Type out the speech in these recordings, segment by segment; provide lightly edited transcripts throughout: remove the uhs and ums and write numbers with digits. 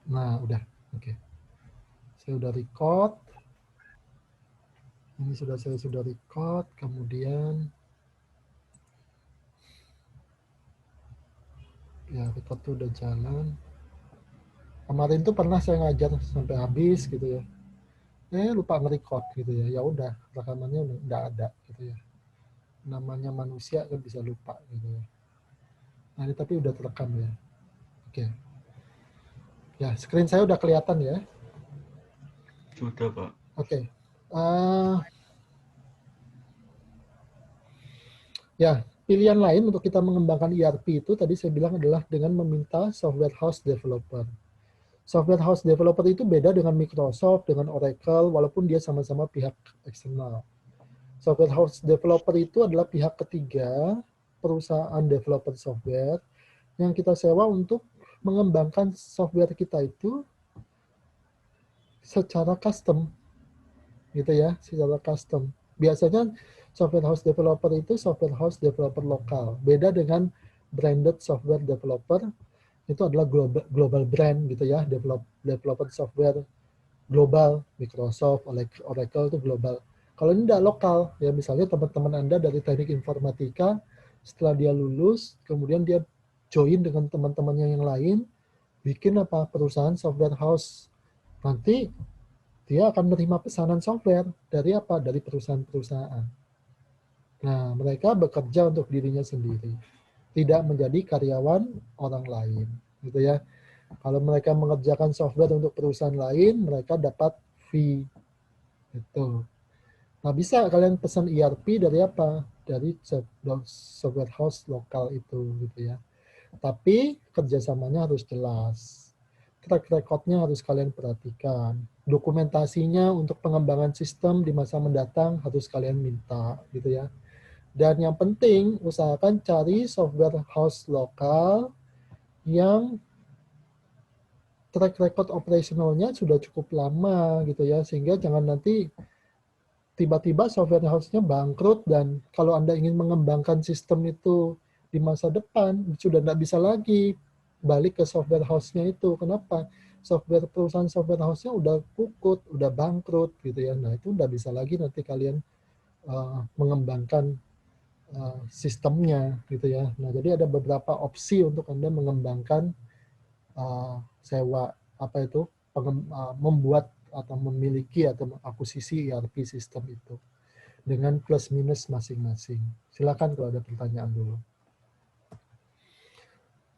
Nah, udah. Oke. Saya udah record. Ini saya sudah record. Kemudian ya record tuh udah jalan. Kemarin tuh pernah saya ngajar sampai habis gitu ya. Lupa nge-record gitu ya. Ya udah, rekamannya nggak ada gitu ya. Namanya manusia kan bisa lupa gitu ya. Nah, ini tapi udah terekam ya. Oke. Ya, screen saya udah kelihatan ya. Sudah, Pak. Oke. Eh, Ya, pilihan lain untuk kita mengembangkan ERP itu tadi saya bilang adalah dengan meminta software house developer. Software house developer itu beda dengan Microsoft, dengan Oracle, walaupun dia sama-sama pihak eksternal. Software house developer itu adalah pihak ketiga perusahaan developer software yang kita sewa untuk mengembangkan software kita itu secara custom, gitu ya, secara custom. Biasanya software house developer itu software house developer lokal. Beda dengan branded software developer, itu adalah global brand gitu ya, developer software global, Microsoft, Oracle itu global. Kalau ini tidak lokal, ya misalnya teman-teman Anda dari teknik informatika, setelah dia lulus, kemudian dia join dengan teman-temannya yang lain, bikin apa perusahaan software house. Nanti dia akan menerima pesanan software dari apa? Dari perusahaan-perusahaan. Nah, mereka bekerja untuk dirinya sendiri, tidak menjadi karyawan orang lain, gitu ya. Kalau mereka mengerjakan software untuk perusahaan lain, mereka dapat fee, gitu. Nah, bisa kalian pesan ERP dari apa? Dari software house lokal itu, gitu ya. Tapi kerjasamanya harus jelas. Track recordnya harus kalian perhatikan. Dokumentasinya untuk pengembangan sistem di masa mendatang harus kalian minta, gitu ya. Dan yang penting, usahakan cari software house lokal yang track record operasionalnya sudah cukup lama, gitu ya. Sehingga jangan nanti tiba-tiba software house-nya bangkrut dan kalau Anda ingin mengembangkan sistem itu di masa depan, sudah tidak bisa lagi balik ke software house-nya itu. Kenapa? Perusahaan software house-nya udah pukut, udah bangkrut gitu ya. Nah, itu udah bisa lagi nanti kalian mengembangkan sistemnya gitu ya. Nah, jadi ada beberapa opsi untuk Anda mengembangkan sewa apa itu membuat atau memiliki atau mengakuisisi ERP sistem itu dengan plus minus masing-masing. Silakan kalau ada pertanyaan dulu.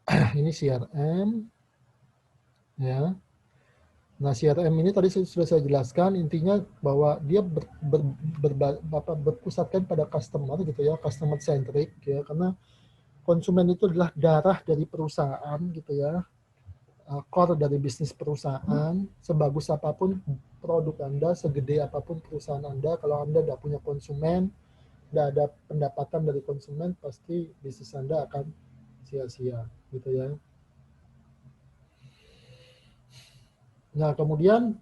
Ini CRM, ya. Nah, CRM ini tadi sudah saya jelaskan, intinya bahwa dia berpusatkan pada customer gitu ya, customer centric ya, karena konsumen itu adalah darah dari perusahaan gitu ya, core dari bisnis perusahaan. Sebagus apapun produk Anda, segede apapun perusahaan Anda, kalau Anda tidak punya konsumen, tidak ada pendapatan dari konsumen, pasti bisnis Anda akan sia-sia gitu ya. Nah, kemudian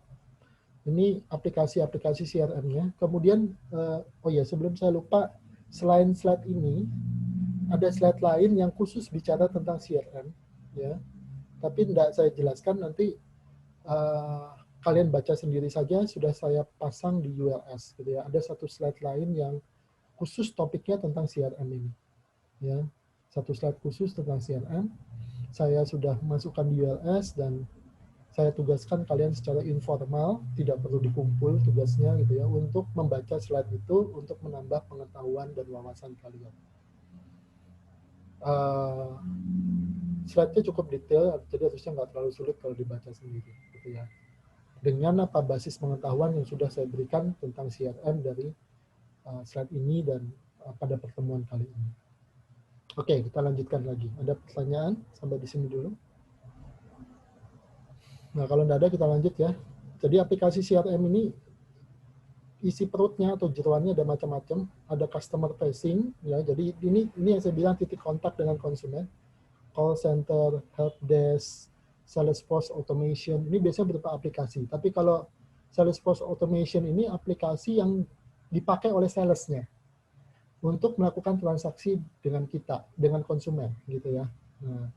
ini aplikasi-aplikasi CRM-nya. Kemudian oh ya, sebelum saya lupa, selain slide ini ada slide lain yang khusus bicara tentang CRM ya. Tapi tidak saya jelaskan, nanti kalian baca sendiri saja, sudah saya pasang di ULS gitu ya. Ada satu slide lain yang khusus topiknya tentang CRM ini ya. Satu slide khusus tentang CRM. Saya sudah masukkan di ULS dan saya tugaskan kalian secara informal, tidak perlu dikumpul tugasnya gitu ya, untuk membaca slide itu untuk menambah pengetahuan dan wawasan kalian. Slide-nya cukup detail, jadi harusnya nggak terlalu sulit kalau dibaca sendiri gitu ya. Dengan apa basis pengetahuan yang sudah saya berikan tentang CRM dari slide ini dan pada pertemuan kali ini. Oke, kita lanjutkan lagi. Ada pertanyaan sampai di sini dulu? Nah, kalau tidak ada kita lanjut ya. Jadi aplikasi CRM ini isi perutnya atau jeroannya ada macam-macam. Ada customer facing ya. Jadi ini yang saya bilang titik kontak dengan konsumen. Call center, help desk, Salesforce automation. Ini biasanya berupa aplikasi. Tapi kalau Salesforce automation ini aplikasi yang dipakai oleh salesnya untuk melakukan transaksi dengan kita, dengan konsumen gitu ya. Nah,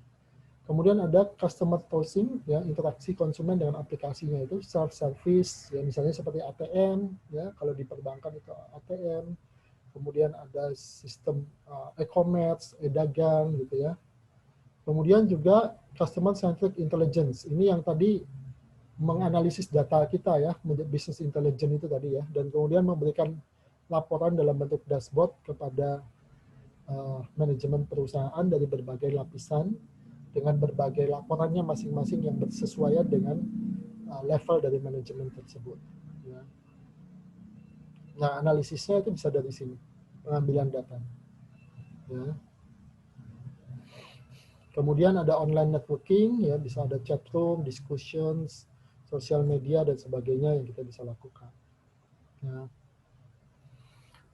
Kemudian ada customer touching, ya, interaksi konsumen dengan aplikasinya itu self service, ya, misalnya seperti ATM, ya, kalau di perbankan itu ATM. Kemudian ada sistem e-commerce, e-dagang gitu ya. Kemudian juga customer centric intelligence. Ini yang tadi menganalisis data kita ya, business intelligence itu tadi ya, dan kemudian memberikan laporan dalam bentuk dashboard kepada manajemen perusahaan dari berbagai lapisan dengan berbagai laporannya masing-masing yang bersesuaian dengan level dari manajemen tersebut. Ya. Nah, analisisnya itu bisa dari sini, pengambilan data. Ya. Kemudian ada online networking, ya, bisa ada chat room, discussions, sosial media dan sebagainya yang kita bisa lakukan. Ya.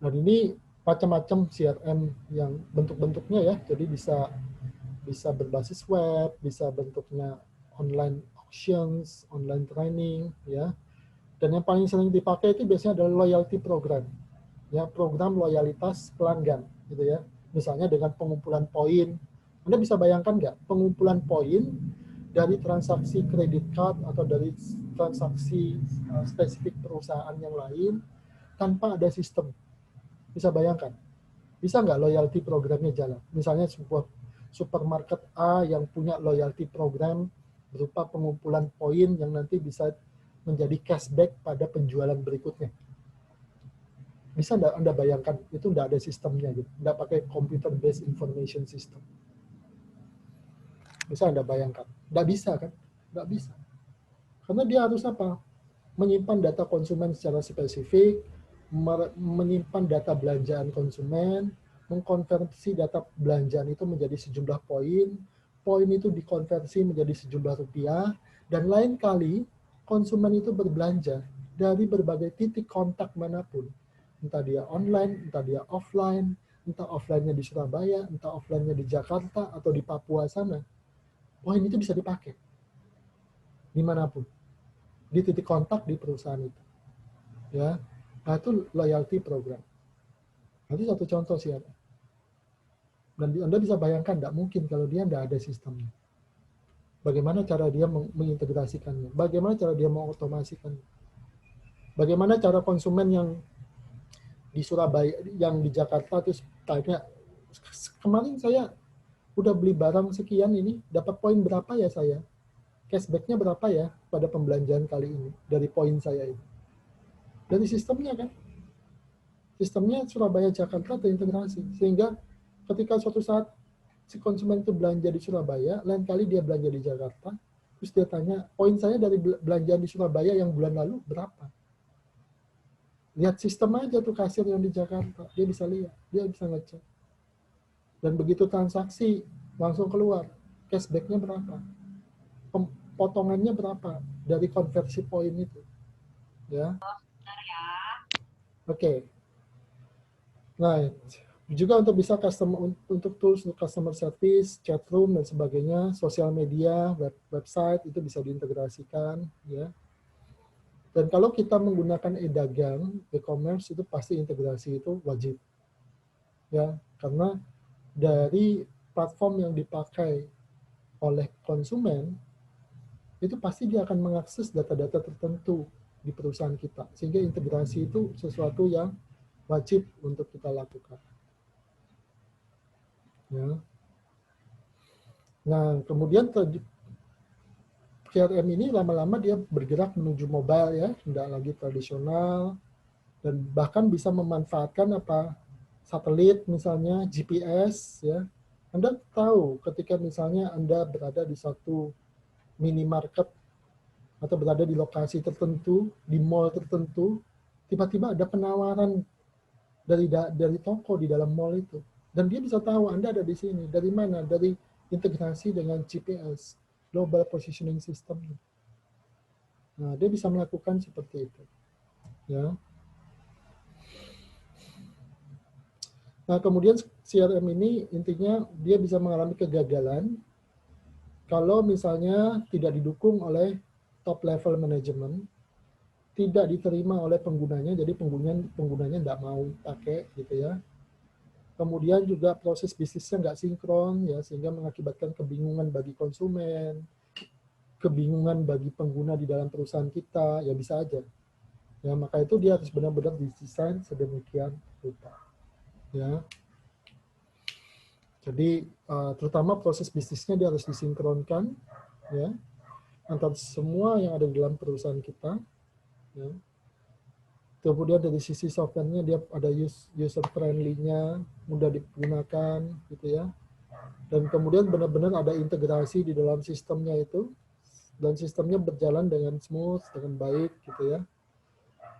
Dan ini macam-macam CRM yang bentuk-bentuknya ya, jadi bisa berbasis web, bisa bentuknya online auctions, online training, ya. Dan yang paling sering dipakai itu biasanya adalah loyalty program, ya, program loyalitas pelanggan, gitu ya. Misalnya dengan pengumpulan poin. Anda bisa bayangkan nggak pengumpulan poin dari transaksi kredit card atau dari transaksi spesifik perusahaan yang lain tanpa ada sistem? Bisa bayangkan? Bisa nggak loyalty programnya jalan? Misalnya sebuah supermarket A yang punya loyalty program berupa pengumpulan poin yang nanti bisa menjadi cashback pada penjualan berikutnya. Bisa nggak Anda bayangkan? Itu nggak ada sistemnya gitu. Nggak pakai computer based information system. Bisa Anda bayangkan? Nggak bisa kan? Nggak bisa. Karena dia harus apa? Menyimpan data konsumen secara spesifik, menyimpan data belanjaan konsumen, mengkonversi data belanjaan itu menjadi sejumlah poin, poin itu dikonversi menjadi sejumlah rupiah, dan lain kali konsumen itu berbelanja dari berbagai titik kontak manapun. Entah dia online, entah dia offline, entah offline-nya di Surabaya, entah offline-nya di Jakarta atau di Papua sana. Poin itu bisa dipakai dimanapun, di titik kontak di perusahaan itu. Ya, nah itu loyalty program. Itu satu contoh sih. Dan Anda bisa bayangkan, tidak mungkin kalau dia tidak ada sistemnya. Bagaimana cara dia mengintegrasikannya? Bagaimana cara dia mengotomasikannya? Bagaimana cara konsumen yang di Surabaya, yang di Jakarta terus tanya, kemarin saya udah beli barang sekian ini, dapat poin berapa ya saya? Cashbacknya berapa ya pada pembelanjaan kali ini dari poin saya itu? Dari sistemnya kan? Sistemnya Surabaya Jakarta terintegrasi, sehingga ketika suatu saat si konsumen itu belanja di Surabaya, lain kali dia belanja di Jakarta, terus dia tanya, poin saya dari belanjaan di Surabaya yang bulan lalu berapa? Lihat sistem aja tuh kasir yang di Jakarta, dia bisa lihat, dia bisa ngecek. Dan begitu transaksi, langsung keluar, cashback-nya berapa? Potongannya berapa dari konversi poin itu? Ya. Oke. Nah, juga untuk bisa untuk tools untuk customer service, chat room dan sebagainya, sosial media, website itu bisa diintegrasikan, ya. Dan kalau kita menggunakan e-dagang, e-commerce itu pasti integrasi itu wajib, ya, karena dari platform yang dipakai oleh konsumen itu pasti dia akan mengakses data-data tertentu di perusahaan kita, sehingga integrasi itu sesuatu yang wajib untuk kita lakukan. Ya. Nah, kemudian CRM ini lama-lama dia bergerak menuju mobile ya, tidak lagi tradisional, dan bahkan bisa memanfaatkan apa satelit misalnya GPS ya. Anda tahu ketika misalnya Anda berada di satu minimarket atau berada di lokasi tertentu, di mall tertentu, tiba-tiba ada penawaran dari toko di dalam mall itu. Dan dia bisa tahu Anda ada di sini. Dari mana? Dari integrasi dengan GPS, Global Positioning System. Nah, dia bisa melakukan seperti itu. Ya. Nah, kemudian CRM ini intinya dia bisa mengalami kegagalan kalau misalnya tidak didukung oleh top level management, tidak diterima oleh penggunanya, jadi penggunanya tidak mau pakai gitu ya. Kemudian juga proses bisnisnya nggak sinkron, ya, sehingga mengakibatkan kebingungan bagi konsumen, kebingungan bagi pengguna di dalam perusahaan kita, ya bisa aja. Ya, maka itu dia harus benar-benar didesain sedemikian rupa. Ya. Jadi terutama proses bisnisnya dia harus disinkronkan, ya, antara semua yang ada di dalam perusahaan kita. Ya. Kemudian dari sisi softwarenya dia ada user friendly-nya, mudah digunakan, gitu ya. Dan kemudian benar-benar ada integrasi di dalam sistemnya itu, dan sistemnya berjalan dengan smooth, dengan baik, gitu ya.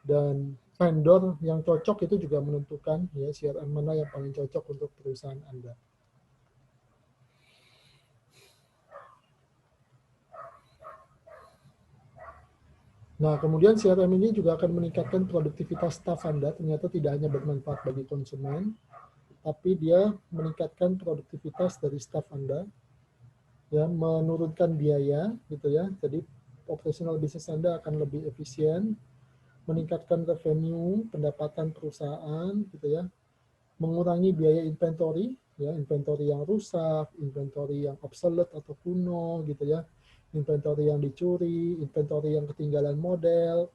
Dan vendor yang cocok itu juga menentukan ya CRM mana yang paling cocok untuk perusahaan Anda. Nah, kemudian CRM ini juga akan meningkatkan produktivitas staf Anda. Ternyata tidak hanya bermanfaat bagi konsumen, tapi dia meningkatkan produktivitas dari staf Anda, ya, menurunkan biaya, gitu ya. Jadi operasional bisnis Anda akan lebih efisien, meningkatkan revenue, pendapatan perusahaan, gitu ya, mengurangi biaya inventory, ya, inventory yang rusak, inventory yang obsolete atau kuno, gitu ya, inventory yang dicuri, inventory yang ketinggalan model.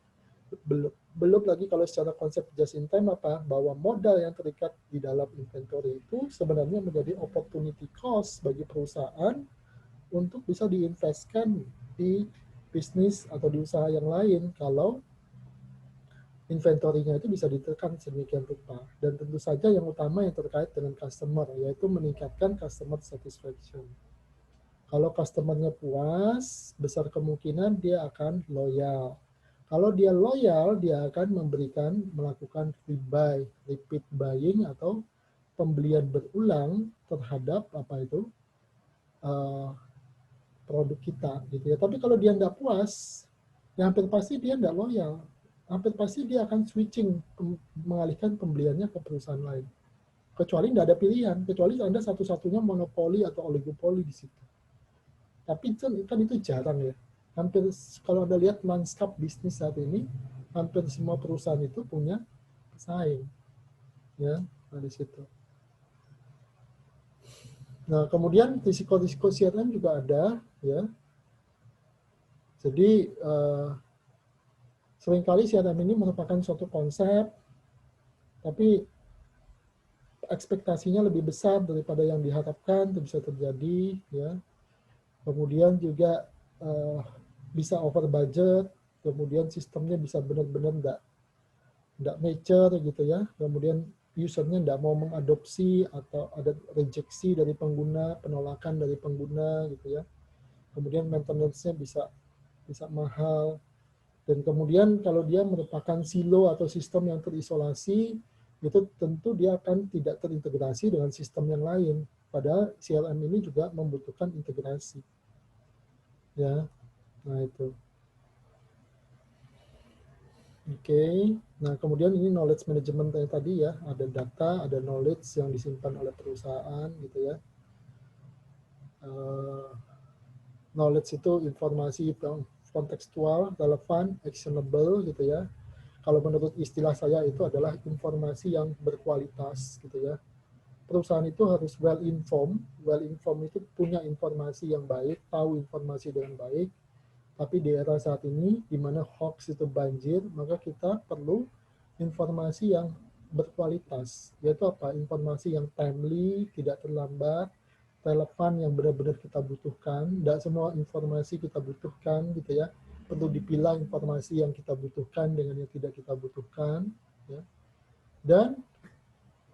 Belum lagi kalau secara konsep just in time apa, bahwa modal yang terikat di dalam inventory itu sebenarnya menjadi opportunity cost bagi perusahaan untuk bisa diinvestkan di bisnis atau di usaha yang lain kalau inventory-nya itu bisa ditekan sedemikian rupa. Dan tentu saja yang utama yang terkait dengan customer, yaitu meningkatkan customer satisfaction. Kalau customer-nya puas, besar kemungkinan dia akan loyal. Kalau dia loyal, dia akan melakukan rebuy, repeat buying atau pembelian berulang terhadap apa itu produk kita, gitu ya. Tapi kalau dia nggak puas, ya hampir pasti dia nggak loyal. Hampir pasti dia akan switching, mengalihkan pembeliannya ke perusahaan lain. Kecuali nggak ada pilihan, kecuali Anda satu-satunya monopoli atau oligopoli di situ. Tapi kan itu jarang ya. Hampir kalau Anda lihat lanskap bisnis saat ini, hampir semua perusahaan itu punya pesaing. Ya, nah di situ. Nah, kemudian risiko-risiko CRM juga ada, ya. Jadi seringkali CRM ini merupakan suatu konsep, tapi ekspektasinya lebih besar daripada yang diharapkan, itu bisa terjadi, ya. Kemudian juga bisa over budget, kemudian sistemnya bisa benar-benar nggak mature gitu ya, kemudian usernya nggak mau mengadopsi atau ada rejeksi dari pengguna, penolakan dari pengguna gitu ya. Kemudian maintenance-nya bisa mahal, dan kemudian kalau dia merupakan silo atau sistem yang terisolasi, itu tentu dia akan tidak terintegrasi dengan sistem yang lain. Padahal CRM ini juga membutuhkan integrasi. Ya, nah itu. Oke, nah kemudian ini knowledge management yang tadi ya, ada data, ada knowledge yang disimpan oleh perusahaan gitu ya. Knowledge itu informasi yang kontekstual, relevan, actionable gitu ya. Kalau menurut istilah saya itu adalah informasi yang berkualitas gitu ya. Perusahaan itu harus well informed itu punya informasi yang baik, tahu informasi dengan baik. Tapi di era saat ini, di mana hoax itu banjir, maka kita perlu informasi yang berkualitas. Yaitu apa? Informasi yang timely, tidak terlambat, relevan, yang benar-benar kita butuhkan. Tidak semua informasi kita butuhkan, gitu ya. Perlu dipilah informasi yang kita butuhkan dengan yang tidak kita butuhkan. Ya. Dan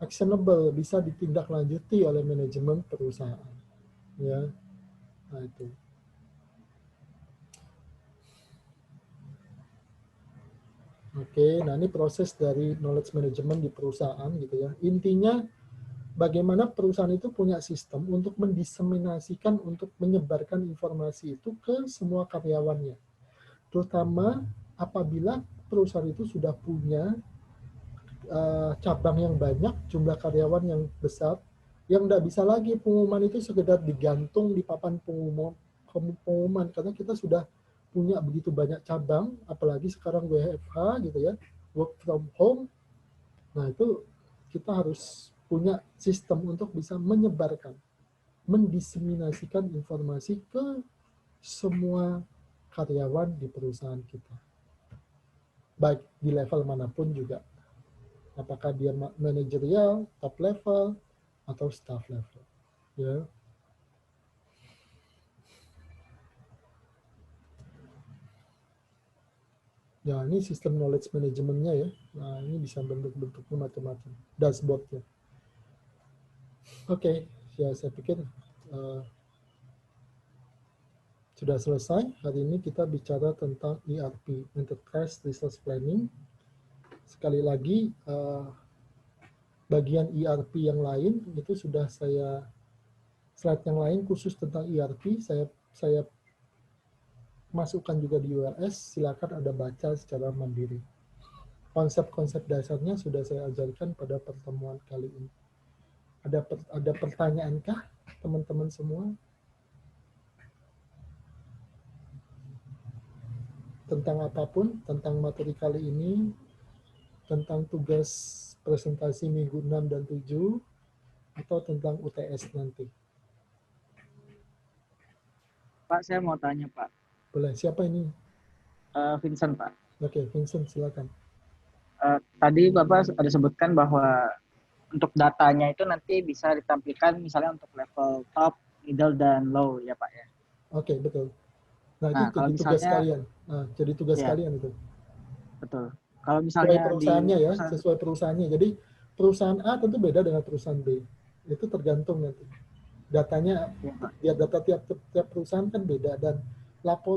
actionable, bisa ditindaklanjuti oleh manajemen perusahaan. Ya, nah itu. Oke, nah ini proses dari knowledge management di perusahaan gitu ya. Intinya bagaimana perusahaan itu punya sistem untuk mendiseminasikan, untuk menyebarkan informasi itu ke semua karyawannya. Terutama apabila perusahaan itu sudah punya cabang yang banyak, jumlah karyawan yang besar, yang tidak bisa lagi pengumuman itu sekedar digantung di papan pengumuman, karena kita sudah punya begitu banyak cabang, apalagi sekarang WFH gitu ya, work from home. Nah itu kita harus punya sistem untuk bisa menyebarkan, mendiseminasikan informasi ke semua karyawan di perusahaan kita. Baik di level manapun juga. Apakah dia manajerial, top level, atau staff level. Ya. Ya, ini sistem knowledge manajemennya ya. Nah, ini bisa bentuk-bentuknya macam-macam. Dashboardnya. Oke, ya saya pikir sudah selesai. Hari ini kita bicara tentang ERP, Enterprise Resource Planning. Sekali lagi, bagian ERP yang lain itu sudah slide yang lain khusus tentang ERP, saya masukkan juga di URS, silakan Anda baca secara mandiri. Konsep-konsep dasarnya sudah saya ajarkan pada pertemuan kali ini. Ada pertanyaankah teman-teman semua? Tentang apapun, tentang materi kali ini, tentang tugas presentasi minggu 6 dan 7, atau tentang UTS nanti? Pak, saya mau tanya, Pak. Boleh, siapa ini? Vincent, Pak. Oke, Vincent, silakan. Tadi Bapak ada sebutkan bahwa untuk datanya itu nanti bisa ditampilkan misalnya untuk level top, middle, dan low ya Pak ya. Oke, betul. Nah, Nah, itu kalau jadi tugas misalnya, kalian. Nah, jadi tugas ya kalian itu. betul. Kalau Sesuai misalnya di perusahaannya ya, perusahaan, sesuai perusahaannya. Jadi perusahaan A tentu beda dengan perusahaan B. Itu tergantung nanti. Datanya, ya Pak. ya data tiap perusahaan kan beda, dan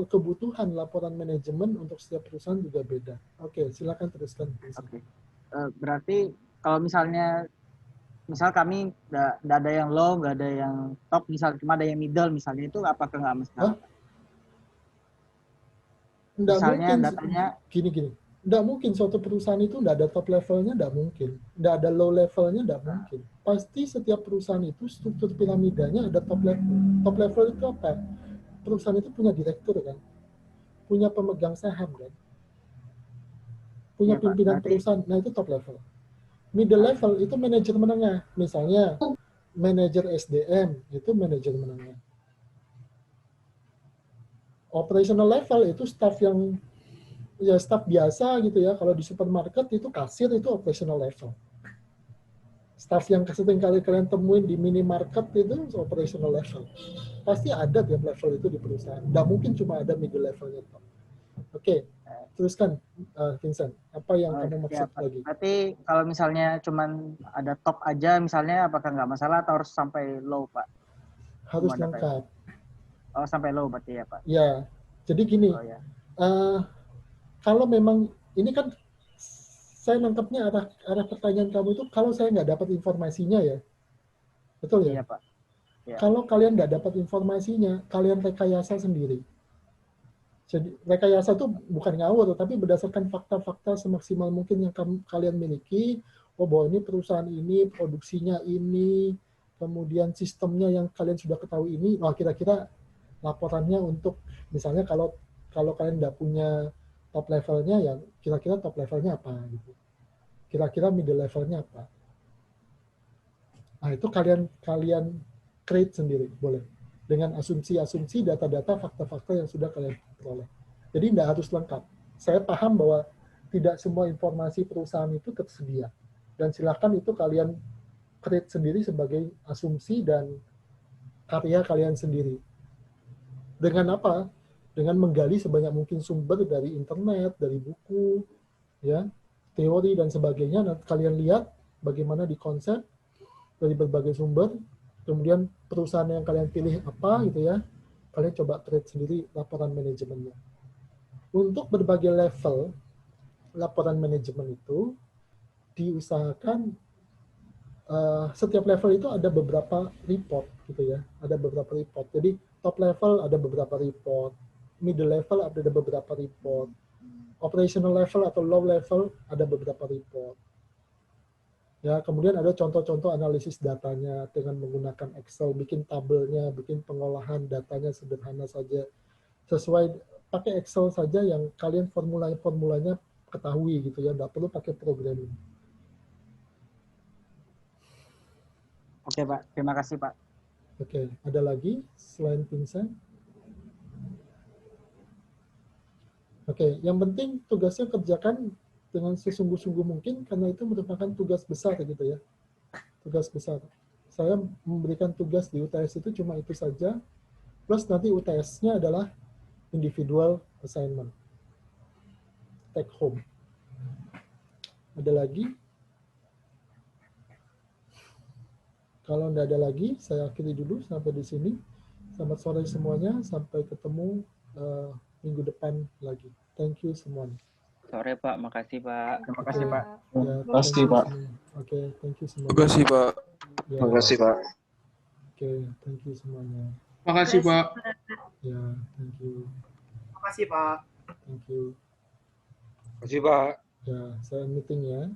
kebutuhan laporan manajemen untuk setiap perusahaan juga beda. Oke, silakan teruskan. Oke. Berarti kalau misalnya misal kami nggak ada yang low, nggak ada yang top, misal cuma ada yang middle misalnya, itu apakah nggak masalah? Hah? Nggak Misalnya mungkin, datanya gini. Nggak mungkin suatu perusahaan itu nggak ada top levelnya, nggak mungkin. Nggak ada low levelnya, nggak mungkin. Pasti setiap perusahaan itu struktur piramidanya ada top level. Top level itu apa? Perusahaan itu punya direktur kan? Punya pemegang saham kan? Punya ya Pak, pimpinan berarti perusahaan. Nah, itu top level. Middle level itu manajer menengah. Misalnya manajer SDM itu manajer menengah. Operational level itu staff yang ya staff biasa gitu ya. Kalau di supermarket itu kasir itu operational level. Staff yang sering kali kalian temuin di minimarket itu operational level. Pasti ada tiap level itu di perusahaan. Nggak mungkin cuma ada middle levelnya. Oke, teruskan Vincent. Apa yang kamu maksud ya Pak. lagi? Berarti kalau misalnya cuman ada top aja misalnya, apakah nggak masalah atau harus sampai low Pak? Harus lengkap. Oh, sampai low berarti ya Pak? Ya, jadi gini. Oh ya. Kalau memang ini kan saya nangkapnya arah pertanyaan kamu itu kalau saya nggak dapat informasinya ya, betul ya? Iya Pak. Ya. Kalau kalian nggak dapat informasinya, kalian rekayasa sendiri. Jadi rekayasa itu bukan ngawur, tapi berdasarkan fakta-fakta semaksimal mungkin yang kalian miliki. Oh, bahwa ini perusahaan ini, produksinya ini, kemudian sistemnya yang kalian sudah ketahui ini. Wah, kira-kira laporannya untuk misalnya kalau kalian nggak punya top levelnya, ya kira-kira top levelnya apa gitu. Kira-kira middle levelnya apa. Nah, itu kalian create sendiri, boleh. Dengan asumsi-asumsi, data-data, fakta-fakta yang sudah kalian peroleh. Jadi tidak harus lengkap. Saya paham bahwa tidak semua informasi perusahaan itu tersedia. Dan silakan itu kalian create sendiri sebagai asumsi dan karya kalian sendiri. Dengan apa? Dengan menggali sebanyak mungkin sumber dari internet, dari buku, ya, teori dan sebagainya. Nanti kalian lihat bagaimana dikonsep dari berbagai sumber, kemudian perusahaan yang kalian pilih apa gitu ya, kalian coba create sendiri laporan manajemennya. Untuk berbagai level laporan manajemen itu diusahakan setiap level itu ada beberapa report gitu ya, ada beberapa report. Jadi top level ada beberapa report, middle level ada beberapa report, operational level atau low level ada beberapa report. Ya, kemudian ada contoh-contoh analisis datanya dengan menggunakan Excel, bikin tabelnya, bikin pengolahan datanya sederhana saja. Sesuai pakai Excel saja yang kalian formulanya ketahui gitu ya, nggak perlu pakai programming. Oke Pak, terima kasih Pak. Oke, ada lagi selain Vincent? Oke, yang penting tugasnya kerjakan dengan sesungguh-sungguh mungkin karena itu merupakan tugas besar gitu ya. Tugas besar. Saya memberikan tugas di UTS itu cuma itu saja, plus nanti UTS-nya adalah individual assignment. Take home. Ada lagi? Kalau tidak ada lagi, saya akhiri dulu sampai di sini. Selamat sore semuanya, sampai ketemu minggu depan lagi. Thank you semuanya. Sore Pak, makasih Pak. Terima kasih Pak. Ya, Makasih, thank you Pak. semua. Oke, thank you Terima semuanya. kasih, Pak. Ya, Makasih, Pak. Oke, thank you semuanya. Makasih, Pak. Ya, thank you. Makasih Pak. Thank you. Makasih, Pak. Ya, saya meeting ya.